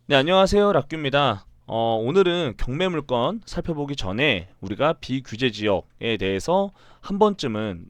네, 안녕하세요. 락규입니다. 오늘은 경매 물건 살펴보기 전에 우리가 비규제 지역에 대해서 한 번쯤은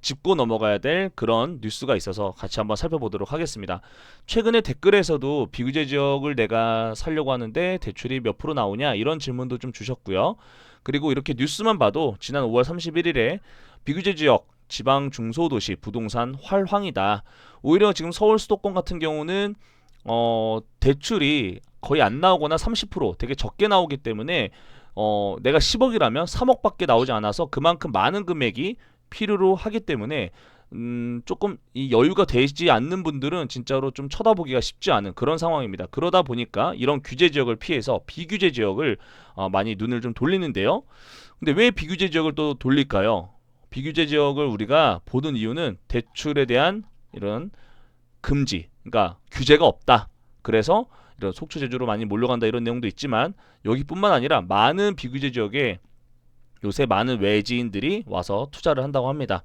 짚고 넘어가야 될 그런 뉴스가 있어서 같이 한번 살펴보도록 하겠습니다. 최근에 댓글에서도 비규제 지역을 내가 살려고 하는데 대출이 몇 프로 나오냐 이런 질문도 좀 주셨고요. 그리고 이렇게 뉴스만 봐도 지난 5월 31일에 비규제 지역 지방 중소도시 부동산 활황이다. 오히려 지금 서울 수도권 같은 경우는 대출이 거의 안 나오거나 30% 되게 적게 나오기 때문에 내가 10억이라면 3억밖에 나오지 않아서 그만큼 많은 금액이 필요로 하기 때문에 조금 이 여유가 되지 않는 분들은 진짜로 좀 쳐다보기가 쉽지 않은 그런 상황입니다. 그러다 보니까 이런 규제 지역을 피해서 비규제 지역을 많이 눈을 좀 돌리는데요. 근데 왜 비규제 지역을 또 돌릴까요? 비규제 지역을 우리가 보는 이유는 대출에 대한 이런 금지, 그러니까 규제가 없다. 그래서 이런 속초 제주로 많이 몰려간다 이런 내용도 있지만 여기뿐만 아니라 많은 비규제 지역에 요새 많은 외지인들이 와서 투자를 한다고 합니다.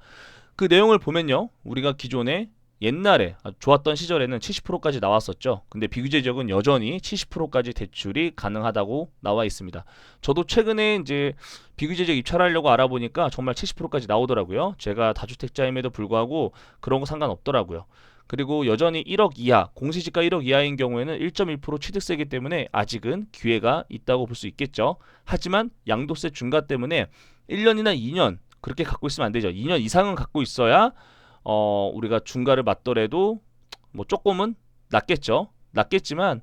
그 내용을 보면요, 우리가 기존에 옛날에 좋았던 시절에는 70%까지 나왔었죠. 근데 비규제 지역은 여전히 70%까지 대출이 가능하다고 나와 있습니다. 저도 최근에 이제 비규제 지역 입찰하려고 알아보니까 정말 70%까지 나오더라고요. 제가 다주택자임에도 불구하고 그런 거 상관없더라고요. 그리고 여전히 1억 이하, 공시지가 1억 이하인 경우에는 1.1% 취득세이기 때문에 아직은 기회가 있다고 볼 수 있겠죠. 하지만 양도세 중과 때문에 1년이나 2년 그렇게 갖고 있으면 안 되죠. 2년 이상은 갖고 있어야 우리가 중과를 맞더라도 뭐 조금은 낫겠죠. 낫겠지만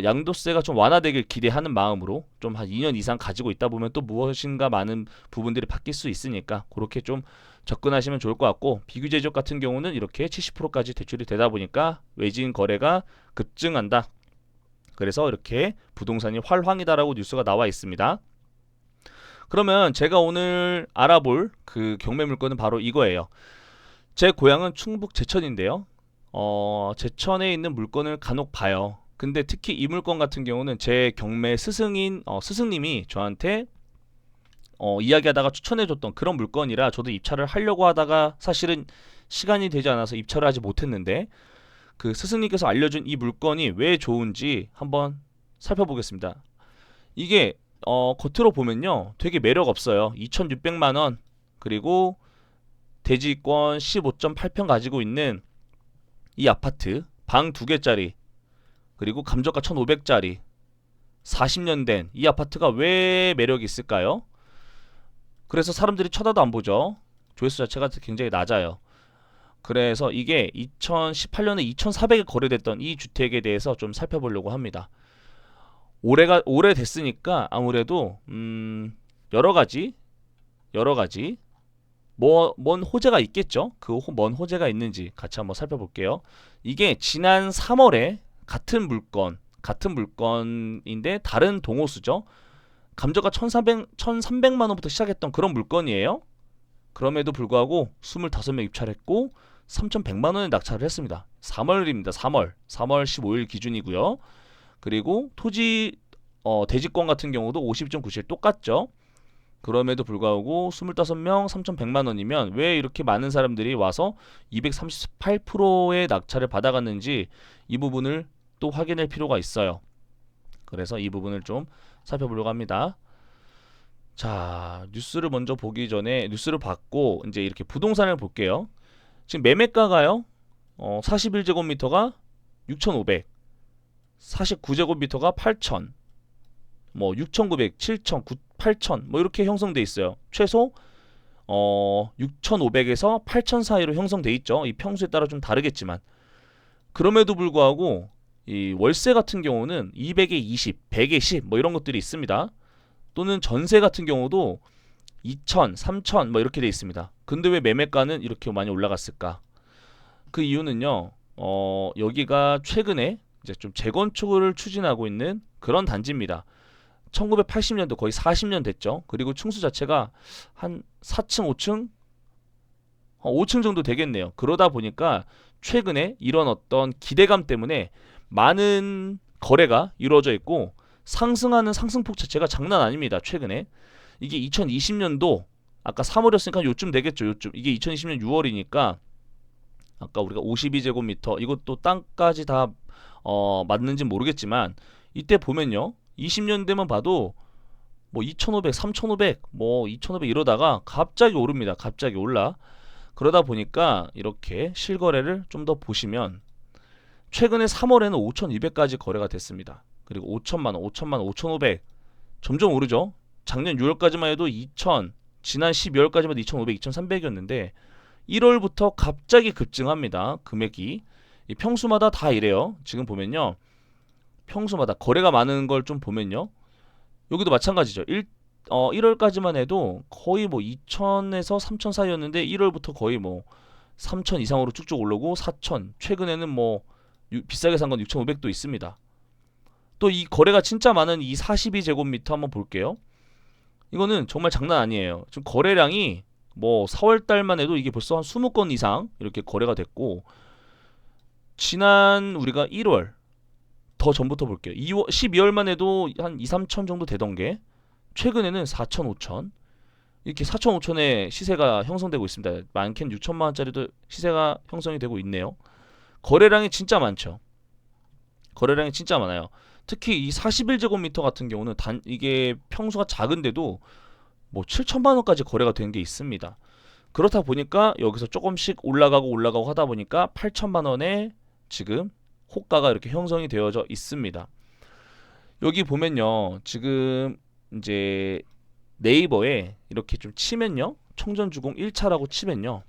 양도세가 좀 완화되길 기대하는 마음으로 좀 한 2년 이상 가지고 있다 보면 또 무엇인가 많은 부분들이 바뀔 수 있으니까 그렇게 좀 접근하시면 좋을 것 같고, 비규제 지역 같은 경우는 이렇게 70%까지 대출이 되다 보니까 외진 거래가 급증한다. 그래서 이렇게 부동산이 활황이다라고 뉴스가 나와 있습니다. 그러면 제가 오늘 알아볼 그 경매 물건은 바로 이거예요. 제 고향은 충북 제천인데요. 제천에 있는 물건을 간혹 봐요. 근데 특히 이 물건 같은 경우는 제 경매 스승인 스승님이 저한테 이야기하다가 추천해줬던 그런 물건이라 저도 입찰을 하려고 하다가 사실은 시간이 되지 않아서 입찰을 하지 못했는데, 그 스승님께서 알려준 이 물건이 왜 좋은지 한번 살펴보겠습니다. 이게 겉으로 보면요 되게 매력 없어요. 2,600만 원, 그리고 대지권 15.8평 가지고 있는 이 아파트 방 2개짜리, 그리고 감정가 1,500짜리 40년 된 이 아파트가 왜 매력이 있을까요? 그래서 사람들이 쳐다도 안 보죠. 조회수 자체가 굉장히 낮아요. 그래서 이게 2018년에 2,400에 거래됐던 이 주택에 대해서 좀 살펴보려고 합니다. 오래됐으니까 아무래도 여러 가지 뭔 호재가 있겠죠. 그 뭔 호재가 있는지 같이 한번 살펴볼게요. 이게 지난 3월에 같은 물건인데 다른 동호수죠. 감정가 1,300만 원부터 시작했던 그런 물건이에요. 그럼에도 불구하고 25명 입찰했고 3,100만 원에 낙찰을 했습니다. 3월입니다. 3월 15일 기준이고요. 그리고 토지 대지권 같은 경우도 50.97 똑같죠. 그럼에도 불구하고 25명 3,100만 원이면 왜 이렇게 많은 사람들이 와서 238%의 낙찰을 받아갔는지 이 부분을 또 확인할 필요가 있어요. 그래서 이 부분을 좀 살펴보려고 합니다. 자, 뉴스를 먼저 보기 전에 뉴스를 받고 이제 이렇게 부동산을 볼게요. 지금 매매가가요. 41제곱미터가 6,500, 49제곱미터가 8,000, 뭐 6,900, 7,000, 8,000 뭐 이렇게 형성돼 있어요. 최소 6,500에서 8,000 사이로 형성돼 있죠. 이 평수에 따라 좀 다르겠지만 그럼에도 불구하고 이 월세 같은 경우는 200에 20, 100에 10 뭐 이런 것들이 있습니다. 또는 전세 같은 경우도 2천, 3천 뭐 이렇게 돼 있습니다. 근데 왜 매매가는 이렇게 많이 올라갔을까? 그 이유는요. 여기가 최근에 이제 좀 재건축을 추진하고 있는 그런 단지입니다. 1980년도 거의 40년 됐죠. 그리고 층수 자체가 한 4층, 5층, 5층 정도 되겠네요. 그러다 보니까 최근에 이런 어떤 기대감 때문에 많은 거래가 이루어져 있고 상승하는 상승폭 자체가 장난 아닙니다. 최근에 이게 2020년도 아까 3월이었으니까 요쯤 되겠죠. 요쯤 이게 2020년 6월이니까 아까 우리가 52제곱미터 이것도 땅까지 다 맞는지 모르겠지만 이때 보면요. 20년대만 봐도 뭐 2,500, 3,500, 뭐 2,500 이러다가 갑자기 오릅니다. 갑자기 올라. 그러다 보니까 이렇게 실거래를 좀 더 보시면 최근에 3월에는 5,200까지 거래가 됐습니다. 그리고 5천만 원, 5천만 원, 5,500 점점 오르죠. 작년 6월까지만 해도 2,000, 지난 12월까지만 해도 2,500, 2,300이었는데 1월부터 갑자기 급증합니다. 금액이. 이 평수마다 다 이래요. 지금 보면요. 평수마다 거래가 많은 걸 좀 보면요. 여기도 마찬가지죠. 1월까지만 해도 거의 뭐 2,000에서 3,000 사이였는데 1월부터 거의 뭐 3,000 이상으로 쭉쭉 오르고 4,000, 최근에는 뭐 비싸게 산 건 6,500도 있습니다. 또 이 거래가 진짜 많은 이 42제곱미터 한번 볼게요. 이거는 정말 장난 아니에요. 지금 거래량이 뭐 4월 달만 해도 이게 벌써 한 20건 이상 이렇게 거래가 됐고, 지난 우리가 1월 더 전부터 볼게요. 12월만 해도 한 2, 3천 정도 되던 게 최근에는 4천, 5천 이렇게 4천, 5천의 시세가 형성되고 있습니다. 많게는 6천만 원짜리도 시세가 형성이 되고 있네요. 거래량이 진짜 많죠. 거래량이 진짜 많아요. 특히 이 41제곱미터 같은 경우는 이게 평수가 작은데도 뭐 7천만 원까지 거래가 된 게 있습니다. 그렇다 보니까 여기서 조금씩 올라가고 하다 보니까 8천만 원에 지금 호가가 이렇게 형성이 되어져 있습니다. 여기 보면요. 지금 이제 네이버에 이렇게 좀 치면요. 청전주공 1차라고 치면요.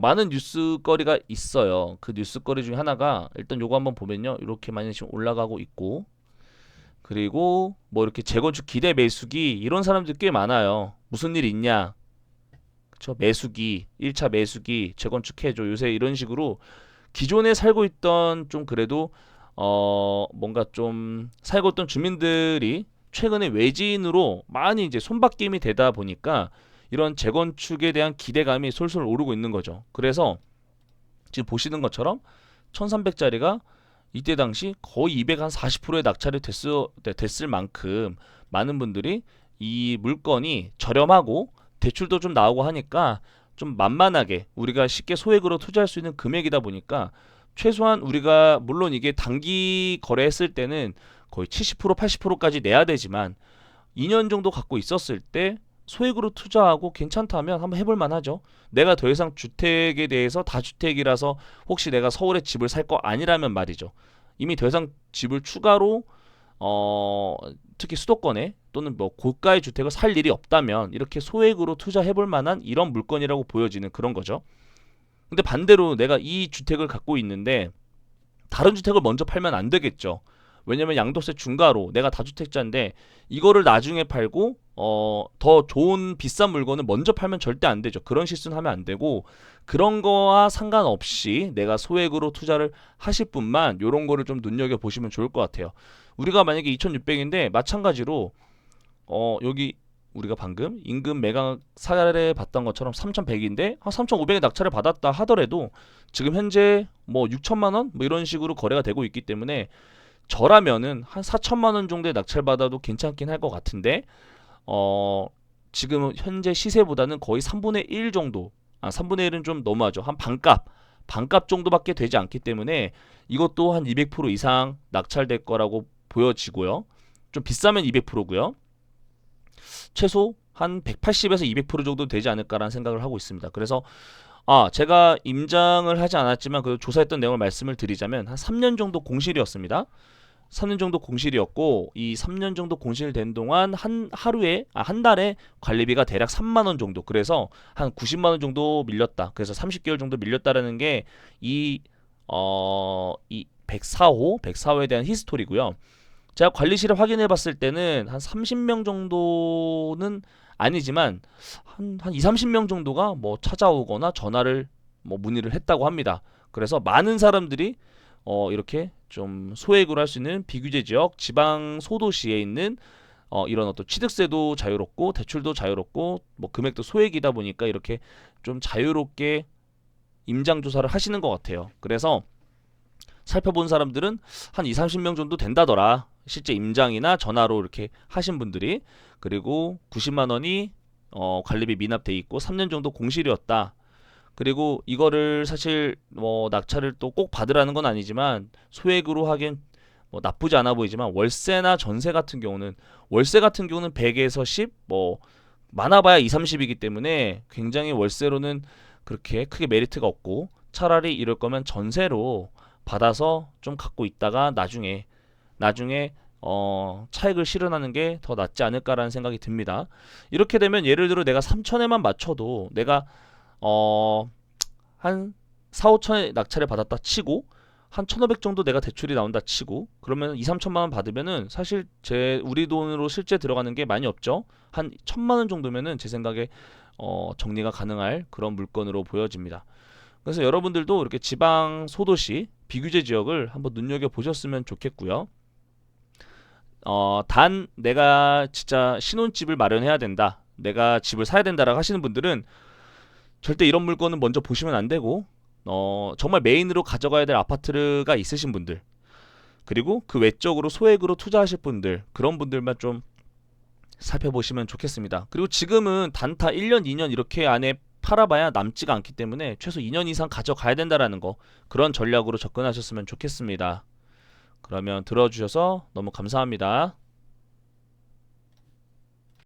많은 뉴스거리가 있어요. 그 뉴스거리 중에 하나가 일단 요거 한번 보면요. 이렇게 많이 지금 올라가고 있고, 그리고 뭐 이렇게 재건축 기대 매수기 이런 사람들 꽤 많아요. 무슨 일 있냐? 그쵸? 매수기, 1차 매수기, 재건축해줘. 요새 이런 식으로 기존에 살고 있던 좀 그래도 뭔가 좀 살고 있던 주민들이 최근에 외지인으로 많이 이제 손바뀜이 되다 보니까 이런 재건축에 대한 기대감이 솔솔 오르고 있는 거죠. 그래서 지금 보시는 것처럼 1300짜리가 이때 당시 거의 240%의 낙찰이 됐을 만큼 많은 분들이 이 물건이 저렴하고 대출도 좀 나오고 하니까 좀 만만하게 우리가 쉽게 소액으로 투자할 수 있는 금액이다 보니까 최소한 우리가 물론 이게 단기 거래했을 때는 거의 70%, 80%까지 내야 되지만 2년 정도 갖고 있었을 때 소액으로 투자하고 괜찮다면 한번 해볼 만하죠. 내가 더 이상 주택에 대해서 다주택이라서 혹시 내가 서울에 집을 살 거 아니라면 말이죠. 이미 더 이상 집을 추가로 특히 수도권에 또는 뭐 고가의 주택을 살 일이 없다면 이렇게 소액으로 투자해볼 만한 이런 물건이라고 보여지는 그런 거죠. 근데 반대로 내가 이 주택을 갖고 있는데 다른 주택을 먼저 팔면 안 되겠죠. 왜냐면 양도세 중과로 내가 다주택자인데 이거를 나중에 팔고 더 좋은 비싼 물건을 먼저 팔면 절대 안 되죠. 그런 실수는 하면 안 되고, 그런 거와 상관없이 내가 소액으로 투자를 하실 분만 요런 거를 좀 눈여겨 보시면 좋을 것 같아요. 우리가 만약에 2,600인데 마찬가지로 여기 우리가 방금 임금 매각 사례 봤던 것처럼 3,100인데 한 3,500에 낙찰을 받았다 하더라도 지금 현재 뭐 6천만 원 뭐 이런 식으로 거래가 되고 있기 때문에 저라면은 한 4천만 원 정도의 낙찰 받아도 괜찮긴 할 것 같은데 지금 현재 시세보다는 거의 3분의 1 정도, 3분의 1은 좀 너무하죠. 한 반값 정도밖에 되지 않기 때문에 이것도 한 200% 이상 낙찰될 거라고 보여지고요. 좀 비싸면 200%고요. 최소 한 180에서 200% 정도 되지 않을까라는 생각을 하고 있습니다. 그래서 제가 임장을 하지 않았지만 그 조사했던 내용을 말씀을 드리자면 한 3년 정도 공실이었습니다. 3년 정도 공실이었고 이 3년 정도 공실된 동안 한 달에 관리비가 대략 3만 원 정도, 그래서 한 90만 원 정도 밀렸다. 그래서 30개월 정도 밀렸다라는 게 이 104호에 대한 히스토리고요. 제가 관리실을 확인해 봤을 때는 한 30명 정도는 아니지만 한 2, 30명 정도가 뭐 찾아오거나 전화를 뭐 문의를 했다고 합니다. 그래서 많은 사람들이 이렇게 좀 소액으로 할 수 있는 비규제 지역, 지방 소도시에 있는 이런 어떤 취득세도 자유롭고 대출도 자유롭고 뭐 금액도 소액이다 보니까 이렇게 좀 자유롭게 임장 조사를 하시는 것 같아요. 그래서 살펴본 사람들은 한 2, 30명 정도 된다더라. 실제 임장이나 전화로 이렇게 하신 분들이. 그리고 90만 원이 관리비 미납돼 있고 3년 정도 공실이었다. 그리고 이거를 사실 뭐 낙찰을 또 꼭 받으라는 건 아니지만 소액으로 하긴 뭐 나쁘지 않아 보이지만 월세나 전세 같은 경우는 월세 같은 경우는 100에서 10, 뭐 많아봐야 2, 30이기 때문에 굉장히 월세로는 그렇게 크게 메리트가 없고 차라리 이럴 거면 전세로 받아서 좀 갖고 있다가 나중에 차익을 실현하는 게 더 낫지 않을까라는 생각이 듭니다. 이렇게 되면 예를 들어 내가 3천에만 맞춰도 내가 어, 한 4, 5천에 낙찰을 받았다 치고 한 1,500 정도 내가 대출이 나온다 치고 그러면 2, 3천만 원 받으면은 사실 제 우리 돈으로 실제 들어가는 게 많이 없죠. 한 1,000만 원 정도면은 제 생각에 정리가 가능할 그런 물건으로 보여집니다. 그래서 여러분들도 이렇게 지방 소도시 비규제 지역을 한번 눈여겨 보셨으면 좋겠고요. 단 내가 진짜 신혼집을 마련해야 된다. 내가 집을 사야 된다라고 하시는 분들은 절대 이런 물건은 먼저 보시면 안 되고 정말 메인으로 가져가야 될 아파트가 있으신 분들 그리고 그 외적으로 소액으로 투자하실 분들 그런 분들만 좀 살펴보시면 좋겠습니다. 그리고 지금은 단타 1년, 2년 이렇게 안에 팔아봐야 남지가 않기 때문에 최소 2년 이상 가져가야 된다라는 거 그런 전략으로 접근하셨으면 좋겠습니다. 그러면 들어주셔서 너무 감사합니다.